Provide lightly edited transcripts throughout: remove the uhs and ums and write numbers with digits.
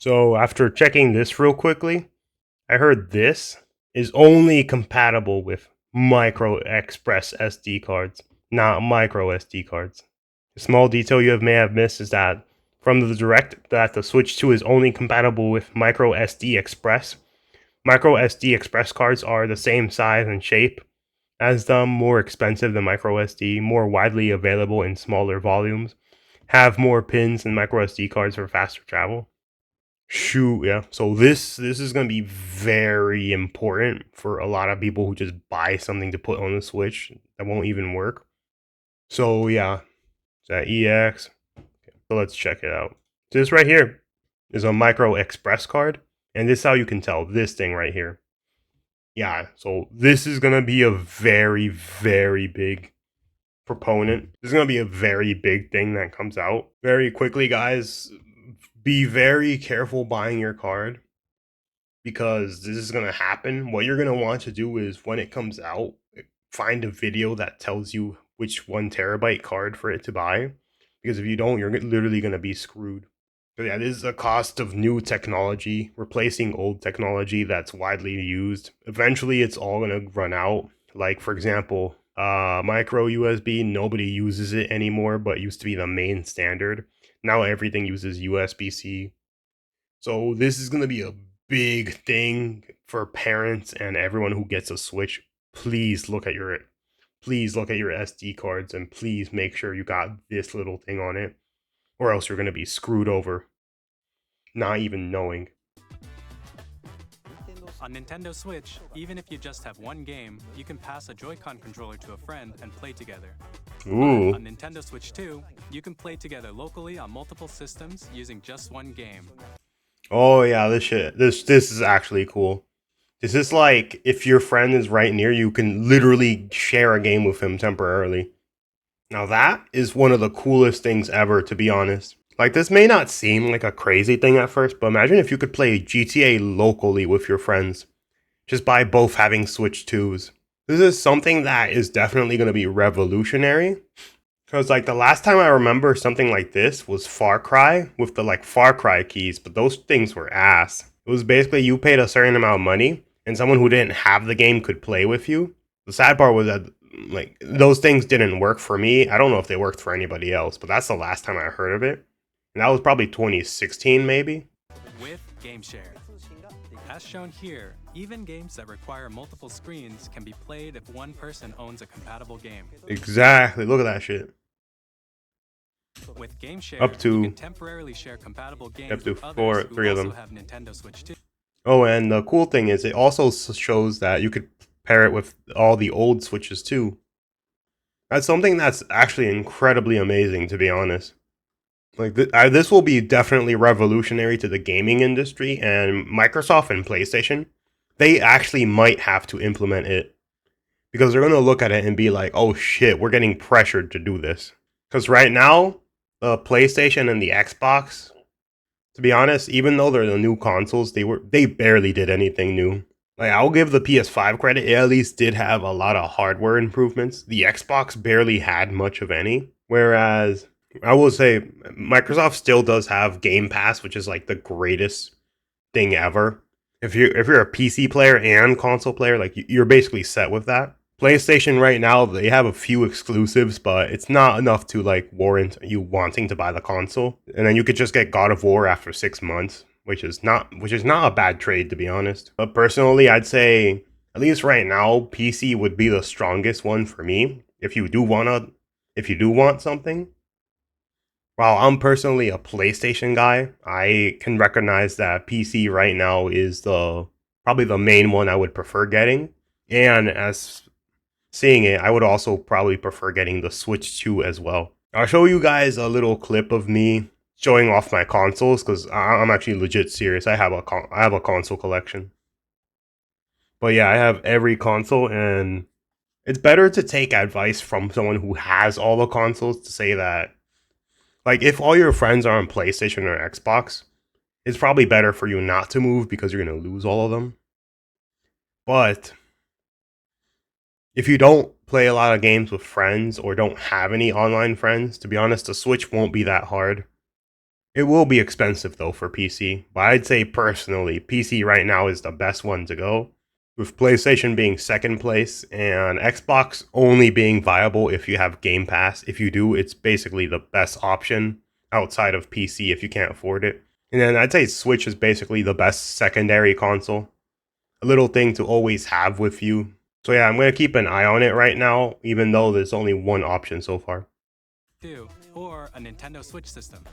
So after checking this real quickly, I heard this is only compatible with micro express SD cards, not micro SD cards. A small detail may have missed is that from the direct that the Switch 2 is only compatible with micro SD Express. Micro SD Express cards are the same size and shape as them, more expensive than micro SD, more widely available in smaller volumes, have more pins than micro SD cards for faster travel. Shoot, yeah. So this is gonna be very important for a lot of people who just buy something to put on the Switch that won't even work. So yeah, is that EX? Okay, so let's check it out. This right here is a micro express card, and this is how you can tell this thing right here. Yeah, so this is gonna be a very, very big proponent. This is gonna be a very big thing that comes out very quickly, guys. Be very careful buying your card because this is going to happen. What you're going to want to do is when it comes out, find a video that tells you which 1 terabyte card for it to buy. Because if you don't, you're literally going to be screwed. So yeah, this is a cost of new technology, replacing old technology that's widely used. Eventually, it's all going to run out. Like, for example, micro USB, nobody uses it anymore, but it used to be the main standard. Now everything uses USB-C. So this is going to be a big thing for parents and everyone who gets a Switch. Please look at your SD cards and please make sure you got this little thing on it, or else you're going to be screwed over, not even knowing. On Nintendo Switch, even if you just have one game, you can pass a Joy-Con controller to a friend and play together. Ooh. But on Nintendo Switch 2, you can play together locally on multiple systems using just one game. Oh yeah, this is actually cool. This is like if your friend is right near you, can literally share a game with him temporarily. Now that is one of the coolest things ever, to be honest. Like, this may not seem like a crazy thing at first, but imagine if you could play GTA locally with your friends, just by both having Switch 2s. This is something that is definitely going to be revolutionary. Because, like, the last time I remember something like this was Far Cry, with the, like, Far Cry keys, but those things were ass. It was basically you paid a certain amount of money, and someone who didn't have the game could play with you. The sad part was that, like, those things didn't work for me. I don't know if they worked for anybody else, but that's the last time I heard of it. And that was probably 2016, maybe? With GameShare. As shown here, even games that require multiple screens can be played if one person owns a compatible game. Exactly, look at that shit. With GameShare, Up to, you can temporarily share compatible games with others who three of also them. have Nintendo Switch 2. Oh, and the cool thing is it also shows that you could pair it with all the old Switches too. That's something that's actually incredibly amazing, to be honest. Like, this will be definitely revolutionary to the gaming industry, and Microsoft and PlayStation, they actually might have to implement it because they're going to look at it and be like, "Oh shit, we're getting pressured to do this." Because right now, the PlayStation and the Xbox, to be honest, even though they're the new consoles, they barely did anything new. Like, I'll give the PS5 credit; it at least did have a lot of hardware improvements. The Xbox barely had much of any, whereas I will say Microsoft still does have Game Pass, which is like the greatest thing ever. If you're a PC player and console player, like, you're basically set with that. PlayStation right now, they have a few exclusives, but it's not enough to like warrant you wanting to buy the console. And then you could just get God of War after 6 months, which is not a bad trade, to be honest. But personally, I'd say at least right now, PC would be the strongest one for me. If you do want something. While I'm personally a PlayStation guy, I can recognize that PC right now is the probably the main one I would prefer getting. And as seeing it, I would also probably prefer getting the Switch 2 as well. I'll show you guys a little clip of me showing off my consoles because I'm actually legit serious. I have a console collection. But yeah, I have every console, and it's better to take advice from someone who has all the consoles to say that, like, if all your friends are on PlayStation or Xbox, it's probably better for you not to move because you're going to lose all of them. But if you don't play a lot of games with friends or don't have any online friends, to be honest, the Switch won't be that hard. It will be expensive though for PC, but I'd say personally, PC right now is the best one to go, with PlayStation being second place and Xbox only being viable if you have Game Pass. If you do, it's basically the best option outside of PC if you can't afford it. And then I'd say Switch is basically the best secondary console, a little thing to always have with you. So yeah, I'm going to keep an eye on it right now, even though there's only one option so far. Or a Nintendo Switch system.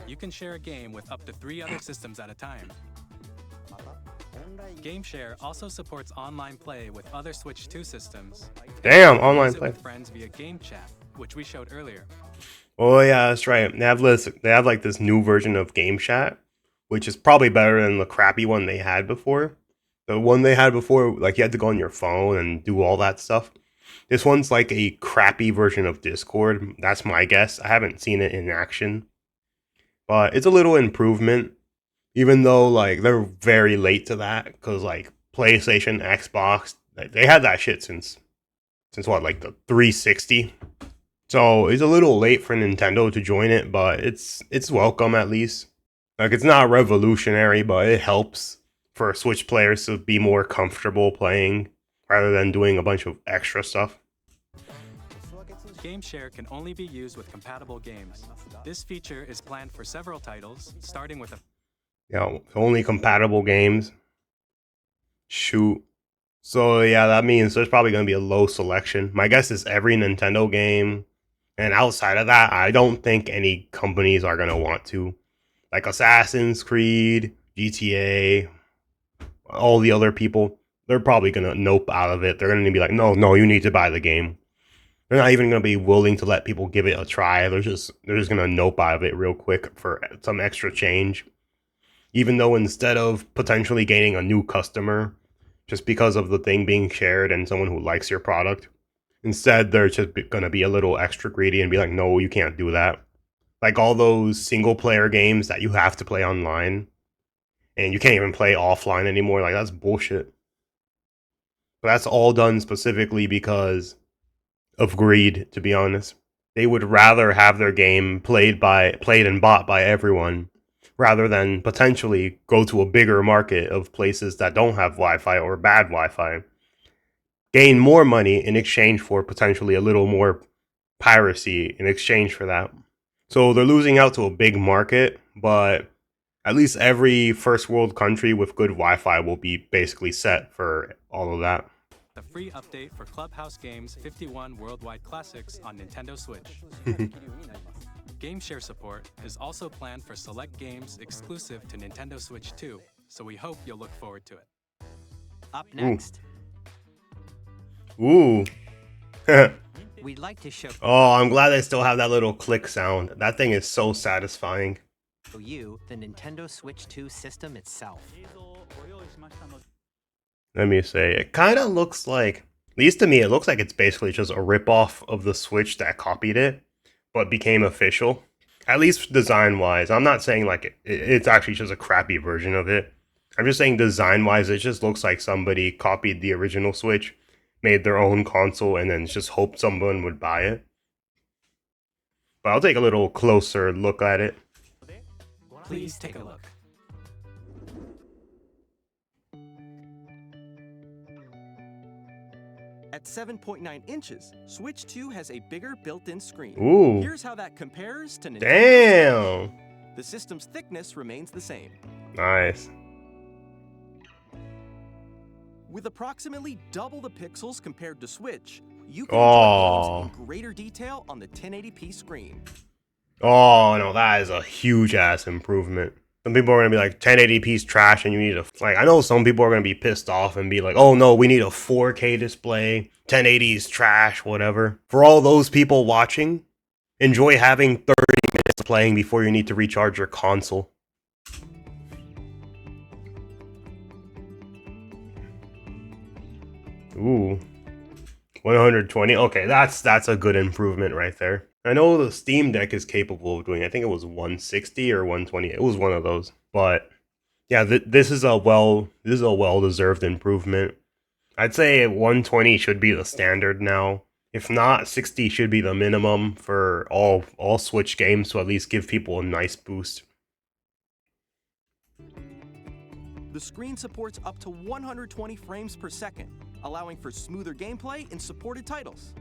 You can share a game with up to 3 other systems at a time. GameShare also supports online play with other Switch 2 systems. Damn, online play with friends via Game Chat, which we showed earlier. Oh yeah, that's right. They have like this new version of Game Chat, which is probably better than the crappy one they had before. The one they had before, like you had to go on your phone and do all that stuff. This one's like a crappy version of Discord. That's my guess. I haven't seen it in action, but it's a little improvement. Even though like they're very late to that, because like PlayStation, Xbox, they had that shit since what, like the 360. So it's a little late for Nintendo to join it, but it's welcome at least. Like it's not revolutionary, but it helps for Switch players to be more comfortable playing rather than doing a bunch of extra stuff. GameShare can only be used with compatible games. This feature is planned for several titles, starting with only compatible games. Shoot. So yeah, that means there's probably going to be a low selection. My guess is every Nintendo game. And outside of that, I don't think any companies are going to want to. Like Assassin's Creed, GTA, all the other people, they're probably going to nope out of it. They're going to be like, no, you need to buy the game. They're not even going to be willing to let people give it a try. They're just going to nope out of it real quick for some extra change. Even though instead of potentially gaining a new customer just because of the thing being shared and someone who likes your product, instead they're just going to be a little extra greedy and be like, no, you can't do that. Like all those single player games that you have to play online and you can't even play offline anymore. Like that's bullshit. But that's all done specifically because of greed, to be honest. They would rather have their game played and bought by everyone rather than potentially go to a bigger market of places that don't have Wi-Fi or bad Wi-Fi. Gain more money in exchange for potentially a little more piracy in exchange for that. So they're losing out to a big market, but at least every first world country with good Wi-Fi will be basically set for all of that. The free update for Clubhouse Games 51 Worldwide Classics on Nintendo Switch. GameShare support is also planned for select games exclusive to Nintendo Switch 2, so we hope you'll look forward to it. Up next, Ooh. we'd like to show Oh, I'm glad they still have that little click sound. That thing is so satisfying. you the Nintendo Switch 2 system itself. Let me say, it kind of looks like, at least to me, it looks like it's basically just a ripoff of the Switch that copied it, but became official. At least design-wise. I'm not saying like it's actually just a crappy version of it. I'm just saying design-wise, it just looks like somebody copied the original Switch, made their own console, and then just hoped someone would buy it. But I'll take a little closer look at it. Please take a look. At 7.9 inches, Switch 2 has a bigger built-in screen. Ooh. Here's how that compares to Nintendo. Damn! The system's thickness remains the same. Nice. With approximately double the pixels compared to Switch, you can enjoy games in greater detail on the 1080p screen. Oh, no, that is a huge-ass improvement. Some people are going to be like, 1080p's trash and you need a... Like, I know some people are going to be pissed off and be like, oh no, we need a 4K display, 1080's trash, whatever. For all those people watching, enjoy having 30 minutes playing before you need to recharge your console. Ooh. 120. Okay, that's a good improvement right there. I know the Steam Deck is capable of doing, I think it was 160 or 120. It was one of those. But yeah, this is a well-deserved improvement. I'd say 120 should be the standard now. If not, 60 should be the minimum for all Switch games to at least give people a nice boost. The screen supports up to 120 frames per second, allowing for smoother gameplay in supported titles.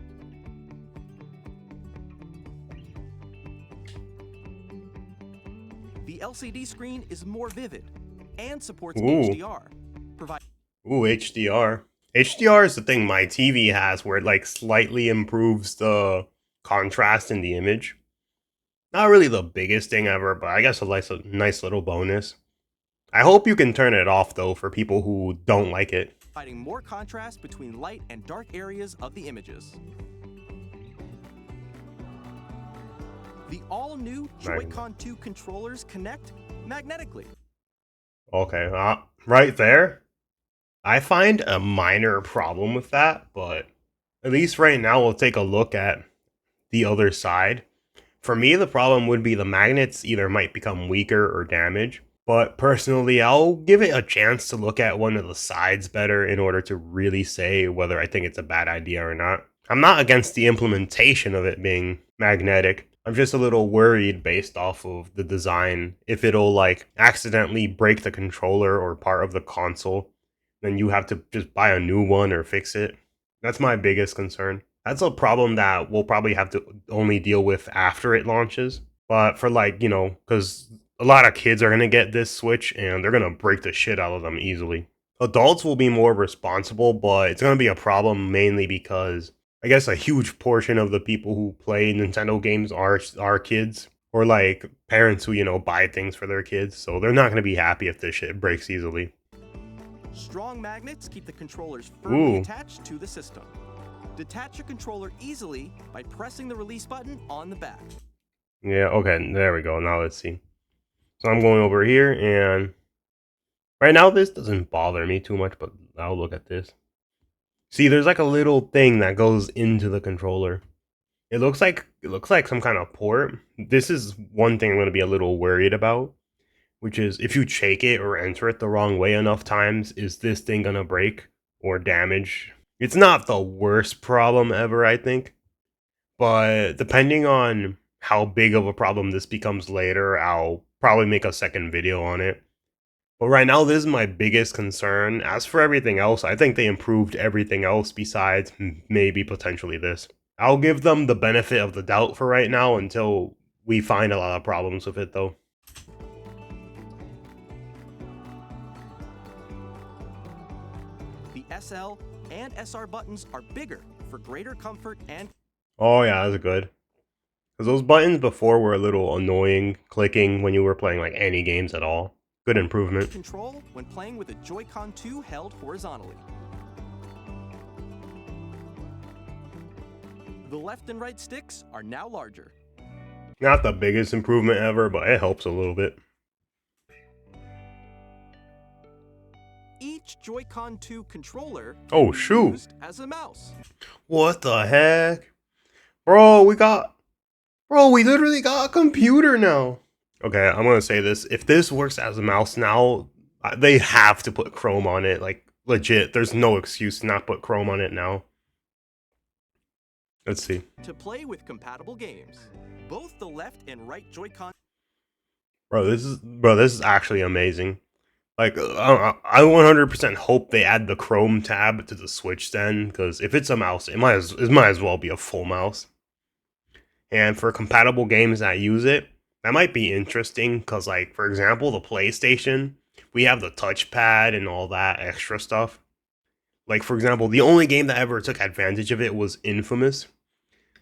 The LCD screen is more vivid and supports Ooh. HDR, Ooh, HDR. HDR is the thing my TV has where it like slightly improves the contrast in the image. Not really the biggest thing ever, but I guess a nice little bonus. I hope you can turn it off though for people who don't like it. providing more contrast between light and dark areas of the images. The all-new Joy-Con 2 controllers connect magnetically. Okay, right there. I find a minor problem with that, but at least right now we'll take a look at the other side. For me, the problem would be the magnets either might become weaker or damaged, but personally, I'll give it a chance to look at one of the sides better in order to really say whether I think it's a bad idea or not. I'm not against the implementation of it being magnetic. I'm just a little worried based off of the design if it'll like accidentally break the controller or part of the console, then you have to just buy a new one or fix it. That's my biggest concern. That's a problem that we'll probably have to only deal with after it launches. But for like, you know, because a lot of kids are going to get this Switch and they're going to break the shit out of them easily. Adults will be more responsible, but it's going to be a problem mainly because I guess a huge portion of the people who play Nintendo games are kids or like parents who, you know, buy things for their kids. So they're not going to be happy if this shit breaks easily. Strong magnets keep the controllers firmly Ooh. attached to the system. Detach your controller easily by pressing the release button on the back. Yeah, okay, there we go. Now let's see. So I'm going over here, and right now this doesn't bother me too much, but I'll look at this. See, there's like a little thing that goes into the controller. It looks like some kind of port. This is one thing I'm going to be a little worried about, which is if you shake it or enter it the wrong way enough times, is this thing going to break or damage? It's not the worst problem ever, I think, but depending on how big of a problem this becomes later, I'll probably make a second video on it. But right now, this is my biggest concern. As for everything else, I think they improved everything else besides maybe potentially this. I'll give them the benefit of the doubt for right now until we find a lot of problems with it, though. The SL and SR buttons are bigger for greater comfort and Oh yeah, that's good. Because those buttons before were a little annoying clicking when you were playing like any games at all. Good improvement. control when playing with a Joy-Con 2 held horizontally. The left and right sticks are now larger. Not the biggest improvement ever, but it helps a little bit. Each Joy-Con 2 controller Oh, can be shoot. used as a mouse. What the heck? Bro, we literally got a computer now. Okay, I'm gonna say this. If this works as a mouse now, they have to put Chrome on it. Like, legit. There's no excuse to not put Chrome on it now. Let's see. To play with compatible games, both the left and right Joy-Con Bro, this is actually amazing. Like, I 100% hope they add the Chrome tab to the Switch then, because if it's a mouse, it might as well be a full mouse. And for compatible games that use it, that might be interesting, because, like, for example, the PlayStation, we have the touchpad and all that extra stuff. Like, for example, the only game that ever took advantage of it was Infamous.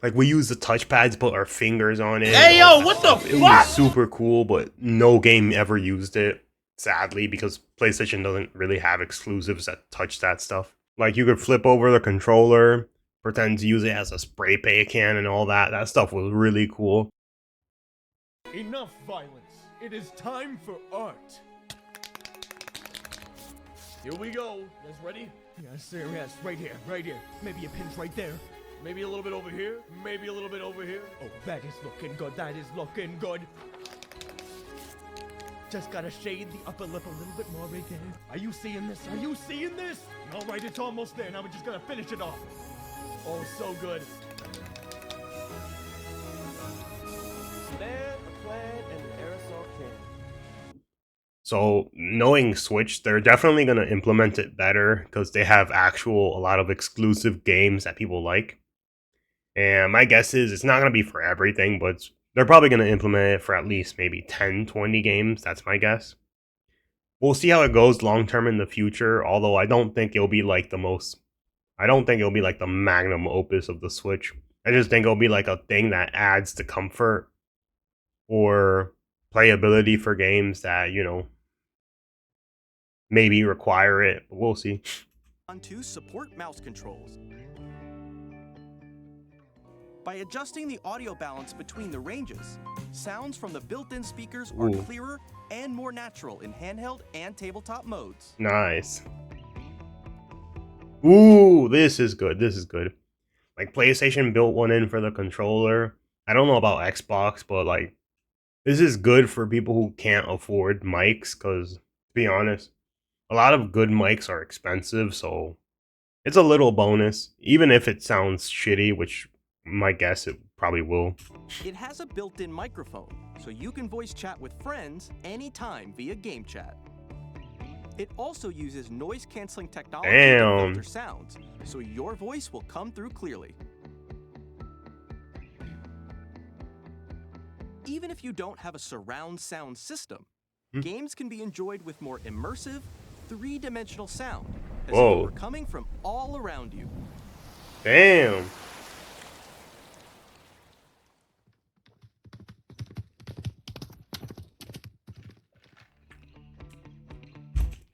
Like, we used the touchpad to put our fingers on it. Hey, and all yo, that what the stuff. It fuck? was super cool, but no game ever used it, sadly, because PlayStation doesn't really have exclusives that touch that stuff. Like, you could flip over the controller, pretend to use it as a spray paint can and all that. That stuff was really cool. Enough violence. It is time for art. Here we go. You guys ready? Yes, sir. Yes, right here. Right here. Maybe a pinch right there. Maybe a little bit over here. Maybe a little bit over here. Oh, that is looking good. That is looking good. Just gotta shade the upper lip a little bit more right there. Are you seeing this? Are you seeing this? All right, it's almost there. Now we're just gonna finish it off. Oh, so good. There, a plaid, and an aerosol can. So knowing Switch, they're definitely going to implement it better because they have a lot of exclusive games that people like. And my guess is it's not going to be for everything, but they're probably going to implement it for at least maybe 10, 20 games. That's my guess. We'll see how it goes long term in the future, although I don't think it'll be like the magnum opus of the Switch. I just think it'll be like a thing that adds to comfort or playability for games that, maybe require it. But we'll see. On to support mouse controls. By adjusting the audio balance between the ranges, sounds from the built-in speakers are Ooh. clearer and more natural in handheld and tabletop modes. Nice. Ooh, this is good. This is good. Like, PlayStation built one in for the controller. I don't know about Xbox, but like, this is good for people who can't afford mics, because, to be honest, a lot of good mics are expensive, so it's a little bonus, even if it sounds shitty, which my guess it probably will. It has a built-in microphone, so you can voice chat with friends anytime via game chat. It also uses noise-canceling technology to filter sounds, so your voice will come through clearly. Even if you don't have a surround sound system, games can be enjoyed with more immersive, three-dimensional sound, as if it were coming from all around you. Damn.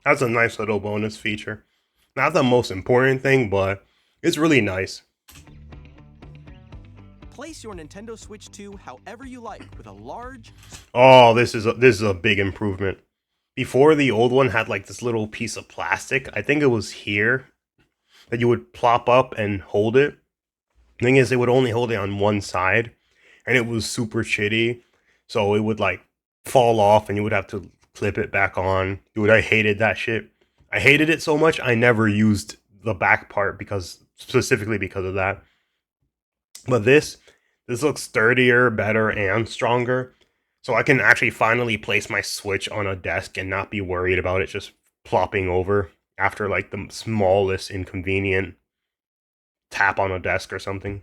That's a nice little bonus feature. Not the most important thing, but it's really nice. Place your Nintendo Switch 2 however you like with a large... Oh, this is a big improvement. Before, the old one had like this little piece of plastic. I think it was here that you would plop up and hold it. The thing is, they would only hold it on one side, and it was super shitty. So it would like fall off, and you would have to clip it back on. Dude, I hated that shit. I hated it so much, I never used the back part specifically because of that. But this looks sturdier, better, and stronger. So I can actually finally place my Switch on a desk and not be worried about it just plopping over after like the smallest inconvenient tap on a desk or something.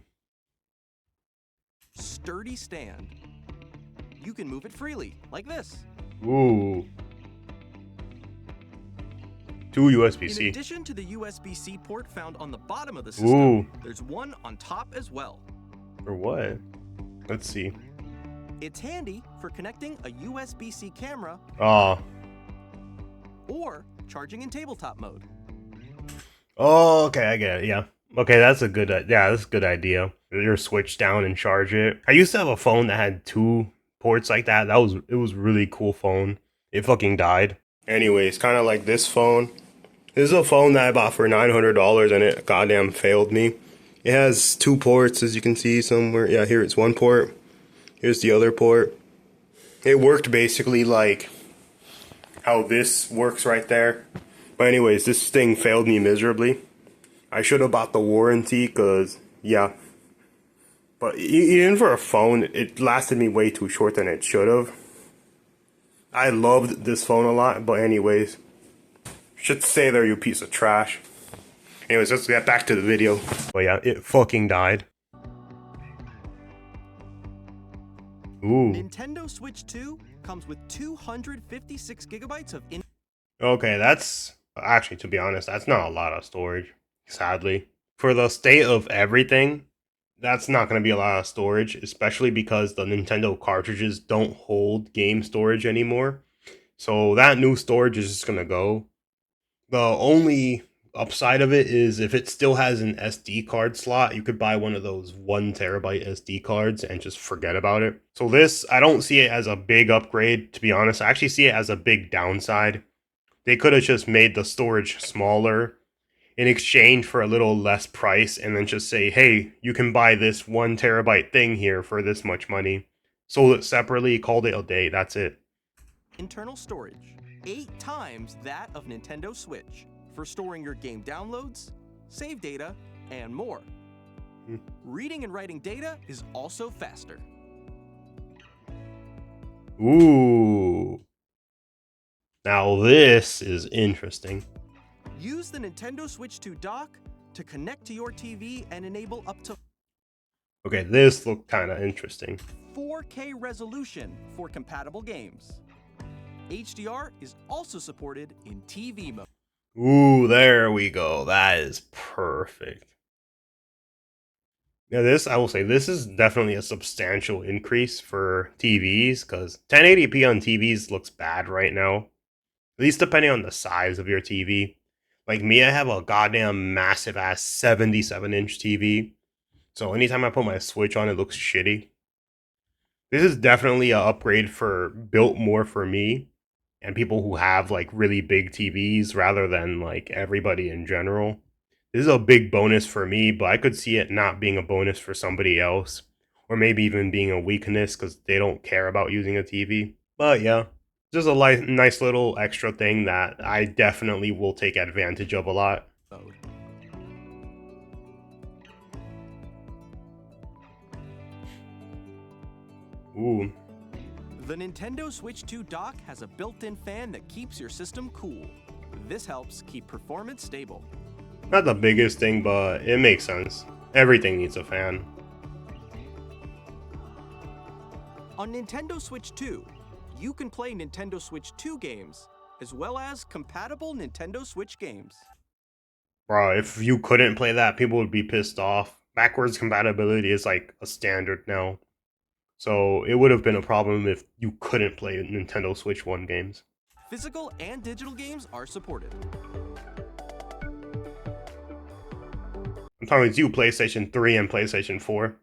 Sturdy stand. You can move it freely, like this. Ooh. 2 USB-C. In addition to the USB-C port found on the bottom of the system, there's one on top as well. For what? Let's see. It's handy for connecting a USB-C camera or charging in tabletop mode. Oh, okay, I get it. Yeah. Okay, that's a good idea. Your Switch down and charge it. I used to have a phone that had 2 ports like that. It was really cool phone. It fucking died. Anyways, kind of like this phone. This is a phone that I bought for $900 and it goddamn failed me. It has 2 ports, as you can see somewhere. Yeah, here it's 1 port. Here's the other port. It worked basically like how this works right there. But anyways, this thing failed me miserably. I should have bought the warranty because, yeah. But even for a phone, it lasted me way too short than it should have. I loved this phone a lot, but anyways. Should stay there, you piece of trash. Anyways, let's get back to the video. But yeah, it fucking died. Ooh. Nintendo Switch 2 comes with 256 gigabytes of Okay, that's... Actually, to be honest, that's not a lot of storage. Sadly. For the state of everything, that's not going to be a lot of storage, especially because the Nintendo cartridges don't hold game storage anymore. So that new storage is just going to go. The only upside of it is if it still has an SD card slot, you could buy one of those 1 terabyte SD cards and just forget about it. So this, I don't see it as a big upgrade, to be honest. I actually see it as a big downside. They could have just made the storage smaller in exchange for a little less price and then just say, hey, you can buy this 1 terabyte thing here for this much money. Sold it separately, called it a day, that's it. Internal storage, 8 times that of Nintendo Switch, for storing your game downloads, save data, and more. Reading and writing data is also faster. Ooh. Now this is interesting. Use the Nintendo Switch 2 dock to connect to your TV and enable up to Okay, this looked kind of interesting. 4K resolution for compatible games. HDR is also supported in TV mode. Ooh, there we go. That is perfect. Yeah, this, I will say, this is definitely a substantial increase for TVs, because 1080p on TVs looks bad right now. At least depending on the size of your TV. Like me, I have a goddamn massive ass 77-inch TV. So anytime I put my Switch on, it looks shitty. This is definitely an upgrade for built more for me and people who have like really big TVs rather than like everybody in general. This is a big bonus for me, but I could see it not being a bonus for somebody else, or maybe even being a weakness because they don't care about using a TV. But yeah, just a nice little extra thing that I definitely will take advantage of a lot. Ooh. The Nintendo Switch 2 dock has a built-in fan that keeps your system cool. This helps keep performance stable. Not the biggest thing, but it makes sense. Everything needs a fan. On Nintendo Switch 2, you can play Nintendo Switch 2 games, as well as compatible Nintendo Switch games. Bro, if you couldn't play that, people would be pissed off. Backwards compatibility is like a standard now. So it would have been a problem if you couldn't play Nintendo Switch 1 games. Physical and digital games are supported. I'm talking to you, PlayStation 3 and PlayStation 4.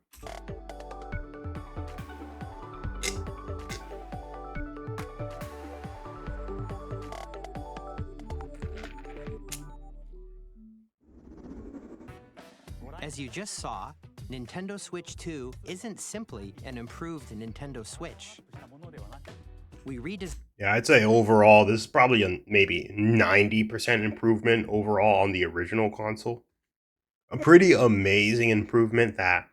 As you just saw, Nintendo Switch 2 isn't simply an improved Nintendo Switch. We redesigned. Yeah, I'd say overall, this is probably a maybe 90% improvement overall on the original console. A pretty amazing improvement that,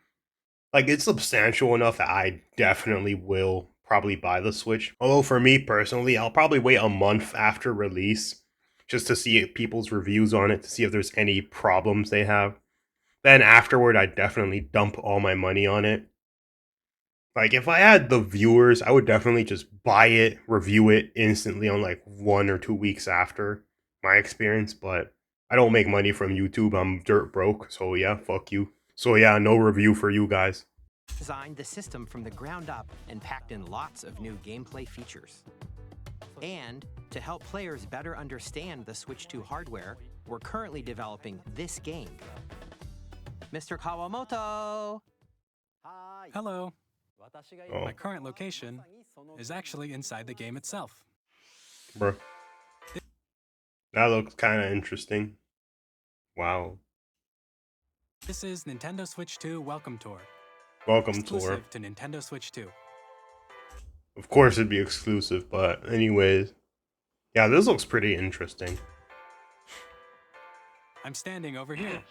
like, it's substantial enough that I definitely will probably buy the Switch. Although for me personally, I'll probably wait a month after release just to see people's reviews on it, to see if there's any problems they have. Then afterward, I definitely dump all my money on it. Like, if I had the viewers, I would definitely just buy it, review it instantly on like 1 or 2 weeks after my experience, but I don't make money from YouTube. I'm dirt broke, so yeah, fuck you. So yeah, no review for you guys. Designed the system from the ground up and packed in lots of new gameplay features. And to help players better understand the Switch 2 hardware, we're currently developing this game. Mr. Kawamoto! Hello. Oh, My current location is actually inside the game itself. bro. That looks kind of interesting. Wow. This is Nintendo Switch 2 Welcome Tour. Welcome tour. Exclusive to Nintendo Switch 2. Of course it'd be exclusive, but anyways. Yeah, this looks pretty interesting. I'm standing over here.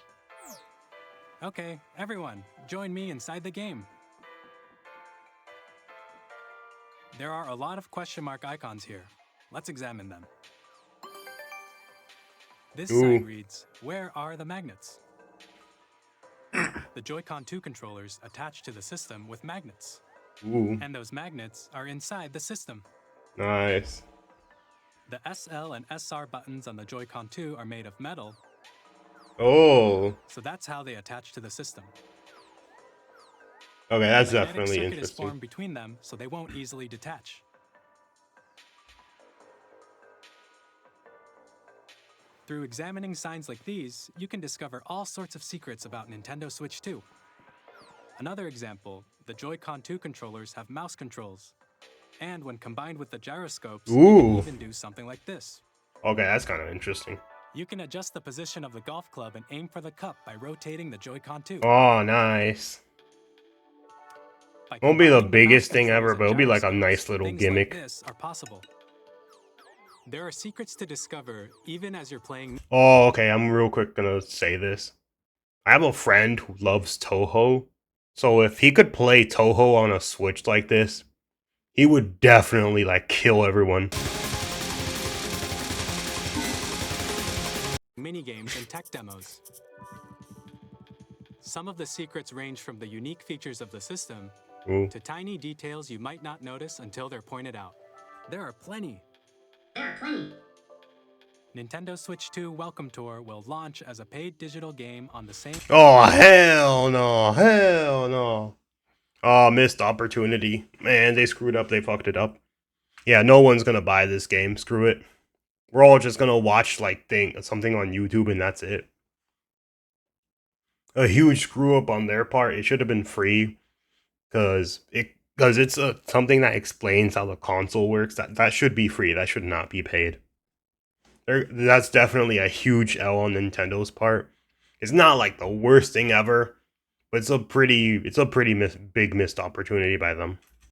Okay, everyone, join me inside the game. There are a lot of question mark icons here. Let's examine them. This sign reads, "Where are the magnets?" The Joy-Con 2 controllers attach to the system with magnets. Ooh, And those magnets are inside the system. nice. The SL and SR buttons on the Joy-Con 2 are made of metal, Oh, so that's how they attach to the system. okay, that's A magnetic definitely circuit is interesting. formed between them, so they won't easily detach. Through examining signs like these, you can discover all sorts of secrets about Nintendo Switch 2. Another example, the Joy-Con 2 controllers have mouse controls. And when combined with the gyroscopes, you Ooh. can even do something like this. Okay, that's kind of interesting. You can adjust the position of the golf club and aim for the cup by rotating the Joy-Con 2. Oh, nice. By Won't be the combining biggest mouse thing controls ever, and but it'll be like a gyroscopes, nice little things gimmick. like this are possible. There are secrets to discover even as you're playing. Oh, okay, I'm real quick gonna say this. I have a friend who loves Toho, so if he could play Toho on a Switch like this, he would definitely like kill everyone. minigames, and tech demos. Some of the secrets range from the unique features of the system Ooh. to tiny details you might not notice until they're pointed out. There are plenty. Nintendo Switch 2 Welcome Tour will launch as a paid digital game on the same. Oh, hell no. Hell no. Oh, missed opportunity. Man, they screwed up. They fucked it up. Yeah, no one's gonna buy this game. Screw it. We're all just gonna watch, like, something on YouTube and that's it. A huge screw up on their part. It should have been free. Because it's something that explains how the console works. That should be free. That should not be paid. That's definitely a huge L on Nintendo's part. It's not like the worst thing ever, but it's a pretty big missed opportunity by them.